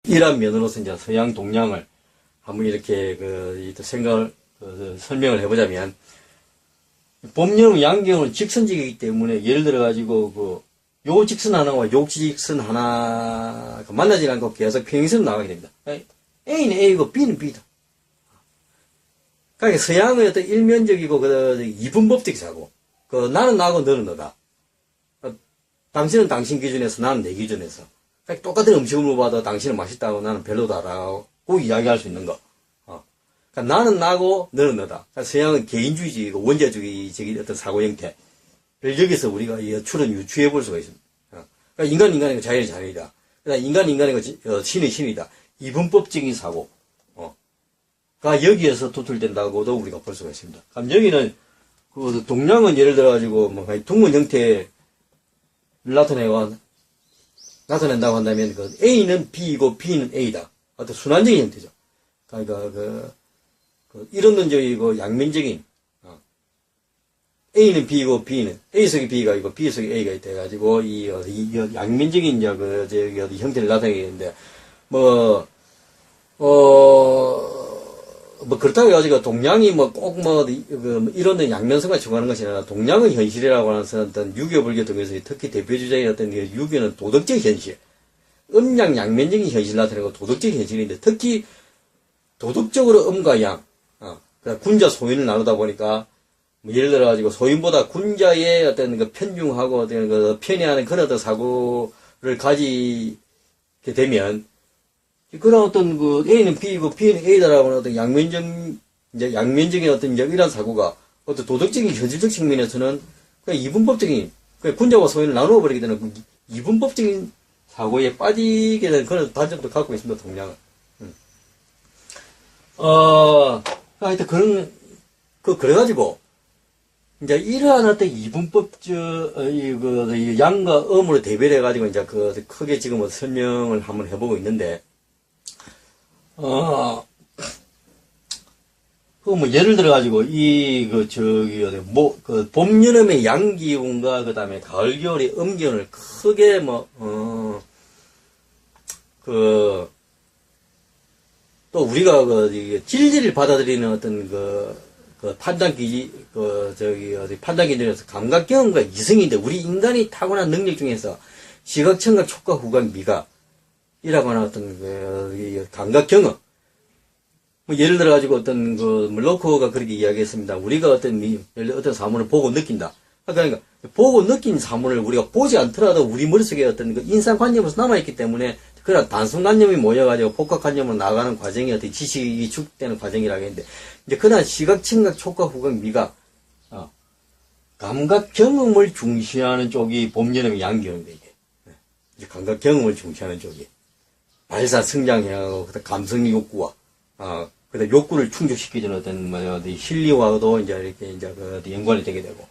이런 면으로서 이제 서양 동양을 한번 이렇게 생각을 설명을 해보자면, 봄, 여름, 양경은 직선직이기 때문에 예를 들어 가지고 요 직선 하나와 요 직선 하나 만나지 않고 계속 평행선으로 나가게 됩니다. A는 A고 B는 B다. 그러니까 서양의 어떤 일면적이고 이분법적 사고, 나는 나고 너는 너다. 당신은 당신 기준에서 나는 내 기준에서. 그러니까 똑같은 음식을 먹어봐도 당신은 맛있다고 나는 별로다라고 이야기할 수 있는 거. 그러니까 나는 나고 너는 너다. 그러니까 서양은 개인주의적이고 원자주의적인 어떤 사고 형태를 여기서 우리가 추론 유추해 볼 수가 있습니다. 그러니까 인간이고 자연이 자연이다. 그러니까 인간이고 신이 신이다. 이분법적인 사고. 가 여기에서 도출된다고도 우리가 볼 수가 있습니다. 그럼 여기는 동양은 예를 들어 가지고 둥근 형태를 나타낸다고 한다면 A는 B이고 B는 A다. 어떤 순환적인 형태죠. 그러니까 이론론적이고 양면적인 A는 B이고 B는 A 속에 B가 있고 B 속에 A가 있다 해가지고 이 양면적인 형태를 나타내게 되는데 그렇다고 해가지고 동양이 이런 양면성과 추구하는 것이 아니라 동양의 현실이라고 하는 어떤 유교 불교 등에서 특히 대표주자인 어떤 유교는 도덕적 현실, 음양 양면적인 현실을 나타내고 도덕적 현실인데 특히 도덕적으로 음과 양, 군자 소인을 나누다 보니까 예를 들어가지고 소인보다 군자의 어떤 편중하고 어떤 편애하는 그런 어떤 사고를 가지게 되면 그런 어떤 A는 B이고 B는 A다라고 하는 어떤 양면적인 어떤 이런 사고가 어떤 도덕적인 현실적 측면에서는 그냥 이분법적인, 군자와 소인을 나누어 버리게 되는 이분법적인 사고에 빠지게 되는 그런 단점도 갖고 있습니다, 동양은. 하여튼 그래가지고, 이제 이러한 어떤 이분법적, 양과 음으로 대별해가지고 이제 크게 지금 설명을 한번 해보고 있는데, 예를 들어가지고, 봄, 여름의 양기운과, 그 다음에 가을, 겨울의 음기운을 크게 또 우리가 진리를 받아들이는 어떤 판단 기준에서 감각 경험과 이성인데, 우리 인간이 타고난 능력 중에서 시각, 청각, 촉각, 후각, 미각, 이라고 하는 어떤 감각 경험. 예를 들어가지고 로코가 그렇게 이야기했습니다. 우리가 어떤 사물을 보고 느낀다. 그러니까, 보고 느낀 사물을 우리가 보지 않더라도 우리 머릿속에 어떤 인상관념으로서 남아있기 때문에, 그런 단순관념이 모여가지고 복합관념으로 나가는 과정이 어떤 지식이 축되는 과정이라고 했는데, 이제 그러한 시각, 청각, 촉각, 후각, 미각, 감각 경험을 중시하는 쪽이 봄, 여름, 양기운인데, 이제 감각 경험을 중시하는 쪽이. 발사 성장해가고, 감성 욕구와, 그다음 욕구를 충족시키는 어떤, 실리와도 이제 이렇게 연관이 되게 되고,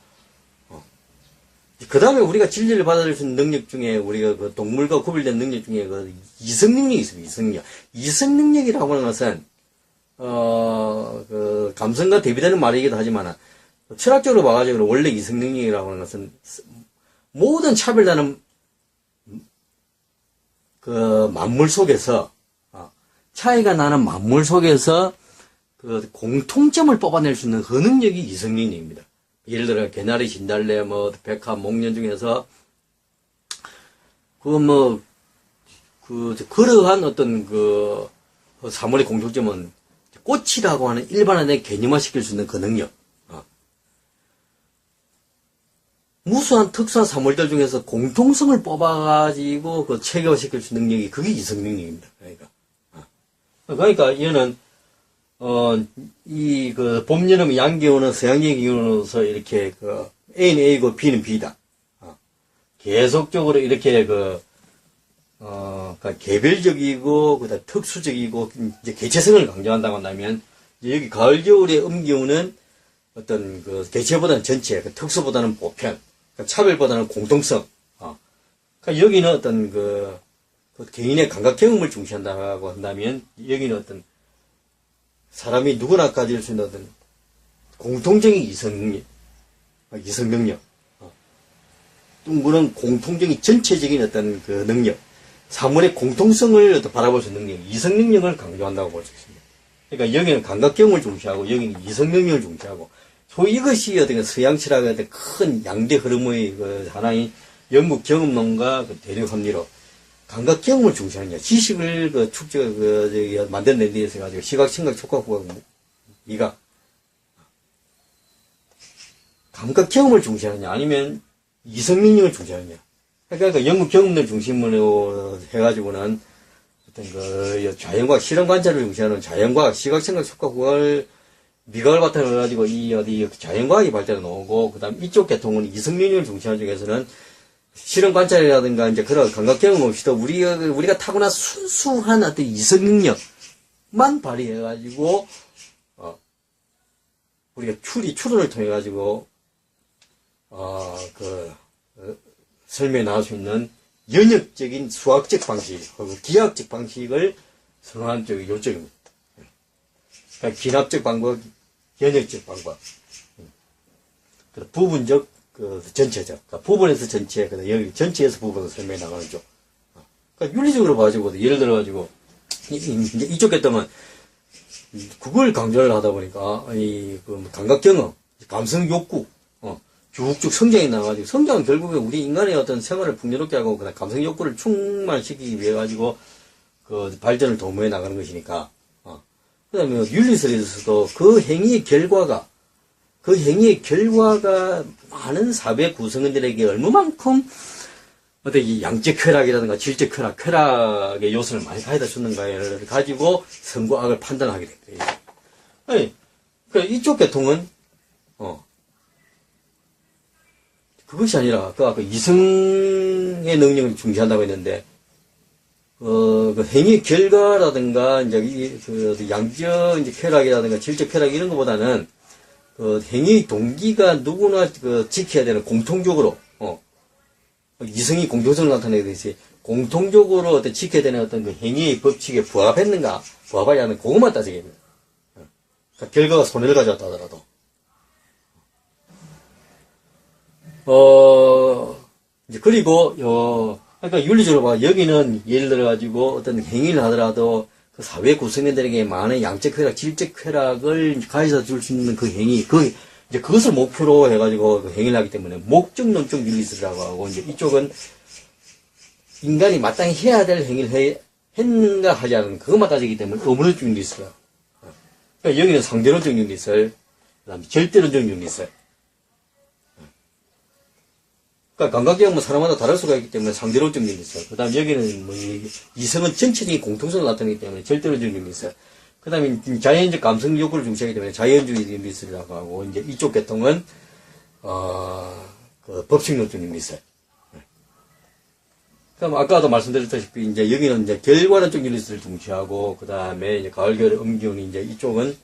그 다음에 우리가 진리를 받아들일 수 있는 능력 중에, 우리가 동물과 구별된 능력 중에 이성 능력이 있습니다, 이성 능력. 이성 능력이라고 하는 것은, 감성과 대비되는 말이기도 하지만, 철학적으로 봐가지고 원래 이성 능력이라고 하는 것은, 모든 차별되는 만물 속에서, 차이가 나는 만물 속에서 공통점을 뽑아낼 수 있는 그 능력이 이성 능력입니다. 예를 들어, 개나리, 진달래, 백합, 목련 중에서, 그러한 어떤 사물의 공통점은 꽃이라고 하는 일반화된 개념화시킬 수 있는 그 능력. 무수한 특수한 사물들 중에서 공통성을 뽑아가지고 체계화시킬 수 있는 능력이 그게 이성 능력입니다. 그러니까 얘는 봄, 여름, 양기운은 서양적인 기운으로서 이렇게 A는 A고 B는 B다. 계속적으로 이렇게 개별적이고 그다음 특수적이고 이제 개체성을 강조한다고 한다면, 여기 가을, 겨울의 음기운은 어떤 개체보다는 전체, 특수보다는 보편, 차별보다는 공통성. 그러니까 여기는 어떤 개인의 감각 경험을 중시한다고 한다면, 여기는 어떤 사람이 누구나 가질 수 있는 어떤 공통적인 이성 능력, 둥그런 공통적인 전체적인 어떤 능력, 사물의 공통성을 바라볼 수 있는 능력, 이성 능력을 강조한다고 볼 수 있습니다. 그러니까 여기는 감각경험을 중시하고 여기는 이성 능력을 중시하고 소위 이것이 어떤 서양 철학의 큰 양대 흐름의 그 하나의 영국 경험론과 그 대륙 합리로 감각 경험을 중시하느냐, 지식을 만드는 데 있어서 가지고 시각, 청각, 촉각, 후각, 미각. 감각 경험을 중시하느냐, 아니면 이성 능력을 중시하느냐. 그러니까 영국 경험론 중심으로 해가지고는 어떤 그 자연과학, 실험 관찰을 중시하는 자연과학, 시각, 청각, 촉각, 후각을 미각을 바탕으로 해가지고 어디 자연과학이 발전해 오고, 그 다음 이쪽 계통은 이성 능력을 중시하는 중에서는 실험 관찰이라든가 이제 그런 감각 경험 없이도 우리가 타고난 순수한 어떤 이성 능력만 발휘해가지고 우리가 추론을 통해 가지고 설명해 나올 수 있는 연역적인 수학적 방식 그리고 기하학적 방식을 선호하는 쪽이 요쪽입니다. 그러니까 기납적 방법, 연역적 방법, 부분적 전체적. 그러니까 부분에서 전체, 여기 전체에서 부분을 설명해 나가는 쪽. 그러니까 윤리적으로 봐가지고, 예를 들어가지고, 이제 이쪽 계통은 그걸 강조를 하다 보니까, 감각 경험, 감성 욕구, 쭉쭉 성장이 나와가지고, 성장은 결국에 우리 인간의 어떤 생활을 풍요롭게 하고, 그다음 감성 욕구를 충만시키기 위해 가지고, 그 발전을 도모해 나가는 것이니까, 그 다음에 윤리설에서도 그 행위의 결과가 많은 사회 구성원들에게 얼마만큼 어떤 이 양적 쾌락이라든가 질적 쾌락의 요소를 많이 가져다 주는가를 가지고 선과 악을 판단하게 됩니다. 그러니까 이쪽 계통은, 그것이 아니라, 아까 이성의 능력을 중시한다고 했는데, 그 행위 결과라든가, 이제, 양적 이제 쾌락이라든가 질적 쾌락 이런 것보다는, 행위 동기가 누구나 지켜야 되는 공통적으로, 이성이 공통성을 나타내듯이 공통적으로 어떤 지켜야 되는 어떤 그 행위의 법칙에 부합했는가, 부합하지 않는 그것만 따지게 됩니다. 그러니까 결과가 손해를 가져왔다 하더라도. 이제 그리고, 그러니까 윤리적으로 봐. 여기는 예를 들어가지고 어떤 행위를 하더라도 그 사회 구성원들에게 많은 양적 쾌락, 질적 쾌락을 가져다 줄 수 있는 그 행위, 이제 그것을 목표로 해가지고 그 행위를 하기 때문에 목적론적 윤리술이라고 하고, 이제 이쪽은 인간이 마땅히 해야 될 행위를 했는가 하지 않은 그것만 따지기 때문에 의문론적 윤리술. 그러니까 여기는 상대론적 윤리술, 그 다음에 절대론적 윤리술. 그러니까 감각경험은 사람마다 다를 수가 있기 때문에 상대론적 윤리술. 그 다음 여기는 이성은 전체적인 공통성을 나타내기 때문에 절대론적 윤리술. 그 다음에 자연적 감성 욕구를 중시하기 때문에 자연주의 윤리술이라고 하고, 이제 이쪽 계통은, 법칙론적 윤리술. 그럼 아까도 말씀드렸다시피, 이제 여기는 이제 결과론적 윤리술을 중시하고, 그 다음에 이제 가을, 겨울, 음기운이 이제 이쪽은,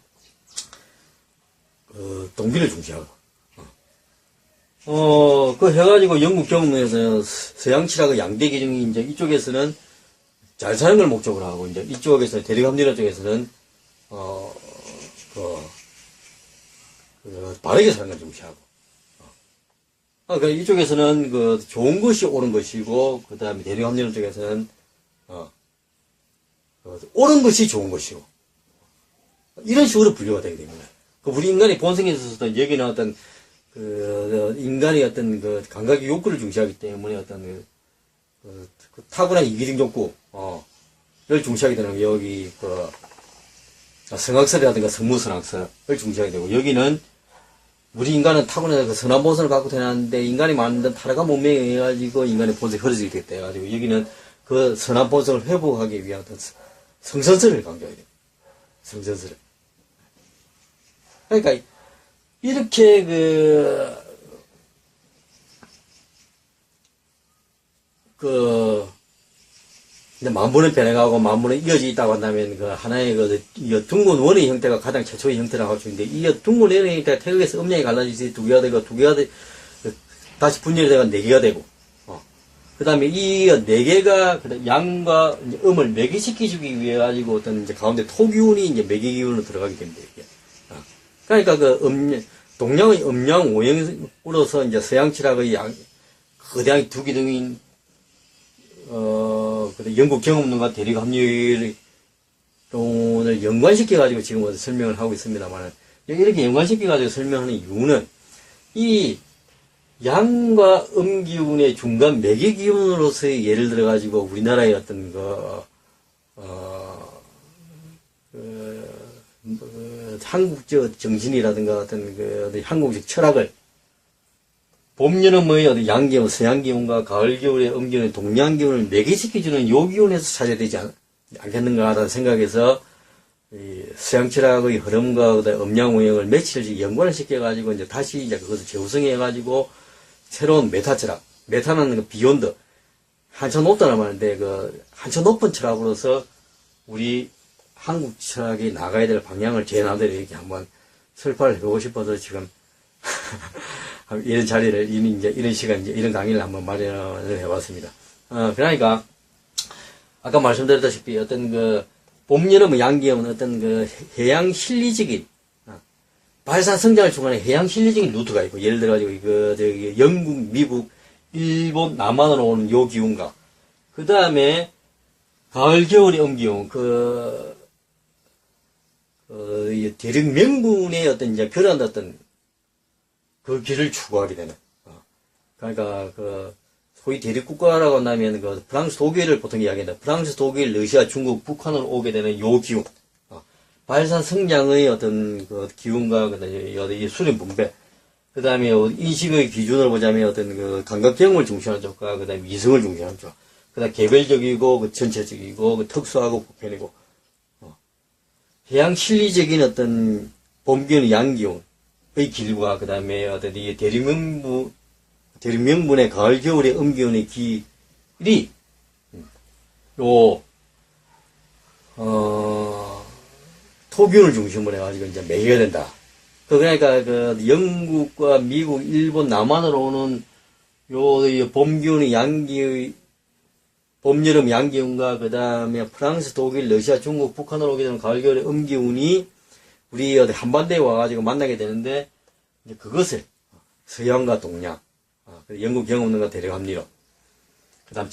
동기를 중시하고. 해가지고 영국 경험에서 서양 철학의 양대 기준이 이제 이쪽에서는 잘 사는 걸 목적으로 하고, 이제 이쪽에서 대리합리론 쪽에서는, 바르게 사는 걸 중시하고. 그러니까 이쪽에서는 좋은 것이 옳은 것이고, 그 다음에 대리합리론 쪽에서는, 옳은 것이 좋은 것이고. 이런 식으로 분류가 되게 됩니다. 우리 인간의 본성에 있어서도 여기는 어떤, 인간의 어떤 감각의 욕구를 중시하기 때문에 어떤 타고난 이기적 욕구, 를 중시하게 되는 게 여기, 성악설이라든가 성무선악설을 중시하게 되고, 여기는 우리 인간은 타고난 선한 본성을 갖고 태어났는데, 인간이 만든 타락한 몸매에 의해가지고 인간의 본성이 흐려지게 됐다 해가지고, 여기는 그 선한 본성을 회복하기 위한 어떤 성선설을 강조해야 돼요. 성선설을. 그러니까, 이렇게 이제 만물은 변해가고 만물은 이어져 있다고 한다면 하나의 둥근 원의 형태가 가장 최초의 형태라고 할 수 있는데, 이 둥근 원의 형태가 태극에서 음량이 갈라지지 두 개가 되고 다시 분열이 되고 네 개가 되고, 그 다음에 이 네 개가 양과 음을 매개시키기 위해 가지고 어떤 이제 가운데 토기운이 이제 매개기운으로 들어가게 됩니다. 이게. 그러니까 동양의 음양 오행으로서 이제 서양 철학의 거대한 두 기둥인 영국 경험론과 대륙 합리론을 연관시켜가지고 지금 설명을 하고 있습니다만, 이렇게 연관시켜가지고 설명하는 이유는, 이 양과 음기운의 중간 매개기운으로서의 예를 들어가지고 우리나라의 어떤 한국적 정신이라든가 어떤 한국적 철학을 봄, 여름의 어떤 양기운, 서양기운과 가을, 겨울의 음기운의 동양기운을 매개시켜주는 요 기운에서 찾아야 되지 않겠는가라는 생각에서 이 서양철학의 흐름과 음양오행을 며칠씩 연관을 시켜가지고 이제 다시 이제 그것을 재구성해가지고 새로운 메타철학, 메타는 그 비욘드, 한참 높다는 말인데 한참 높은 철학으로서 우리 한국 철학이 나가야 될 방향을 제 나름대로 이렇게 한번 설파를 해보고 싶어서 지금 이런 자리를, 이런 시간, 이런 강의를 한번 마련을 해봤습니다. 그러니까, 아까 말씀드렸다시피 어떤 봄, 여름, 양기운 어떤 해양 실리적인, 발산 성장을 중간에 해양 실리적인 루트가 있고, 예를 들어가지고, 영국, 미국, 일본, 남한으로 오는 요 기운과, 그 다음에, 가을, 겨울의 음기운, 대륙 명분의 어떤 이제 변한 어떤 그 길을 추구하게 되는. 그러니까 소위 대륙국가라고 한다면 프랑스, 독일을 보통 이야기한다. 프랑스, 독일, 러시아, 중국, 북한으로 오게 되는 요 기운. 발산 성장의 어떤 기운과 그다음에 수련 분배. 그다음에 인식의 기준을 보자면 어떤 감각 경험을 중시하는 쪽과 그다음에 이성을 중시하는 쪽. 그다음 개별적이고 전체적이고 특수하고 보편이고. 해양 실리적인 어떤 봄기운, 양기운의 길과 그 다음에 어떤 이 대륙명분의 가을, 겨울의 음기운의 길이 토기운을 중심으로 해가지고 이제 매개가 된다. 그러니까 영국과 미국, 일본, 남한으로 오는 봄기운의 양기의 봄, 여름 양기운과 그 다음에 프랑스, 독일, 러시아, 중국, 북한으로 오게 되는 가을, 겨울의 음기운이 우리 한반도에 와가지고 만나게 되는데, 이제 그것을 서양과 동양, 영국 경험론과 대륙 합리론, 그 다음